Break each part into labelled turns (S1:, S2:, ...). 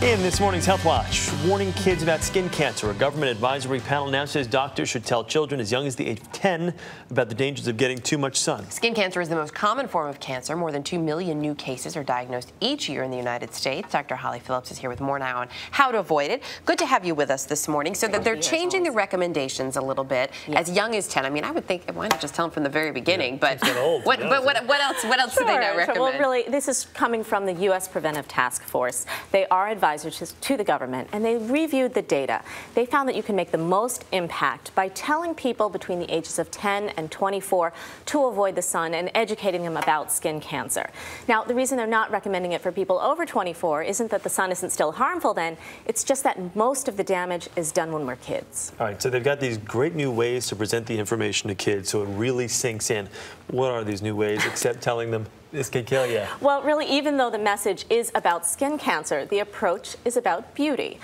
S1: In this morning's Health Watch, warning kids about skin cancer. A government advisory panel now says doctors should tell children as young as the age of 10 about the dangers of getting too much sun.
S2: Skin cancer is the most common form of cancer. More than 2 million new cases are diagnosed each year in the United States. Dr. Phillips is here with more now on how to avoid it. Good to have you with us this morning. So that they're changing the recommendations a little bit as young as 10. I mean, I would think, why not just tell them from the very beginning? But what else do they now recommend?
S3: Well, really, this is coming from the U.S. Preventive Task Force. They are advisors to the government, and they reviewed the data. They found that you can make the most impact by telling people between the ages of 10 and 24 to avoid the sun and educating them about skin cancer. Now, the reason they're not recommending it for people over 24 isn't that the sun isn't still harmful then, it's just that most of the damage is done when we're kids.
S1: All right, so they've got these great new ways to present the information to kids so it really sinks in. What are these new ways except telling them this can kill you?
S3: Well, really, even though the message is about skin cancer, the approach is about beauty.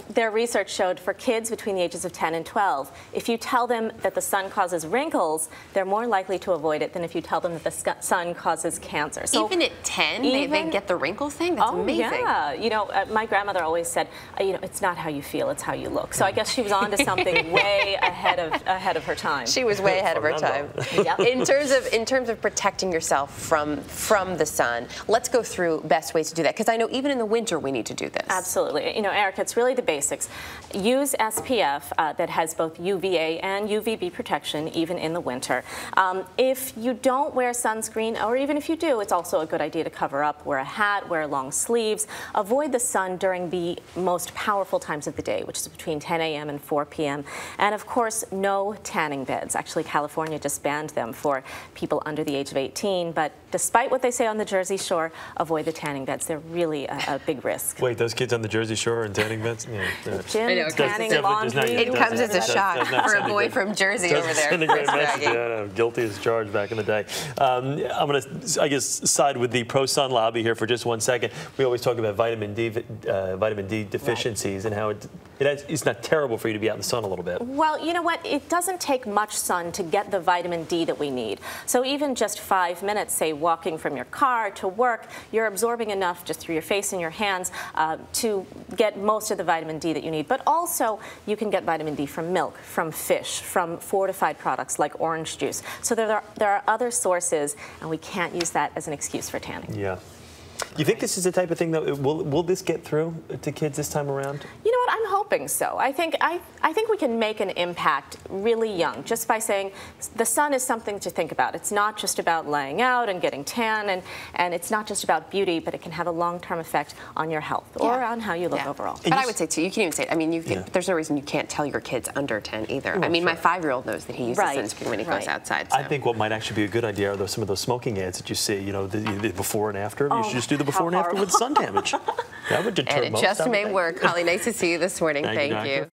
S3: Their research showed for kids between the ages of 10 and 12, if you tell them that the sun causes wrinkles, they're more likely to avoid it than if you tell them that the sun causes cancer. So
S2: even at 10, they get the wrinkles thing? That's amazing.
S3: Yeah. You know, my grandmother always said, you know, it's not how you feel, it's how you look. So I guess she was on to something way ahead of her time.
S2: She was way ahead of her time. Yep. In terms of protecting yourself from the sun, let's go through best ways to do that, because I know even in the winter we need to do this.
S3: Absolutely. You know, Erica, it's really the basics. Use SPF that has both UVA and UVB protection even in the winter. If you don't wear sunscreen, or even if you do, it's also a good idea to cover up, wear a hat, wear long sleeves, avoid the sun during the most powerful times of the day, which is between 10 a.m. and 4 p.m. And of course, no tanning beds. Actually, California just banned them for people under the age of 18, but despite what they say on the Jersey Shore, avoid the tanning beds. They're really a big risk.
S1: Wait, those kids on the Jersey Shore are in tanning beds?
S3: Yeah. Gym, tanning, laundry.
S2: It comes as a shock for a boy from Jersey over there.
S1: Yeah, guilty as charged back in the day. I'm going to, I guess, side with the pro-sun lobby here for just 1 second. We always talk about vitamin D deficiencies and how it's not terrible for you to be out in the sun a little bit.
S3: Well, you know what? It doesn't take much sun to get the vitamin D that we need. So even just 5 minutes, say, walking from your car to work, you're absorbing enough just through your face and your hands to get most of the vitamin D that you need. But also, you can get vitamin D from milk, from fish, from fortified products like orange juice. So there are other sources, and we can't use that as an excuse for tanning.
S1: Yeah. You think this is the type of thing that will this get through to kids this time around? You know what?
S3: I'm hoping so. I think we can make an impact really young just by saying the sun is something to think about. It's not just about laying out and getting tan, and it's not just about beauty, but it can have a long-term effect on your health or on how you look overall.
S2: But I would say too, you can even say it. I mean, there's no reason you can't tell your kids under 10 either. I mean, my 5-year-old knows that he uses sunscreen when he goes outside. So.
S1: I think what might actually be a good idea are some of those smoking ads that you see, you know, the before and after. You should just do the before and after with sun damage. That would deter most.
S2: And it just may work. Holly, nice to see you this morning. Thank you.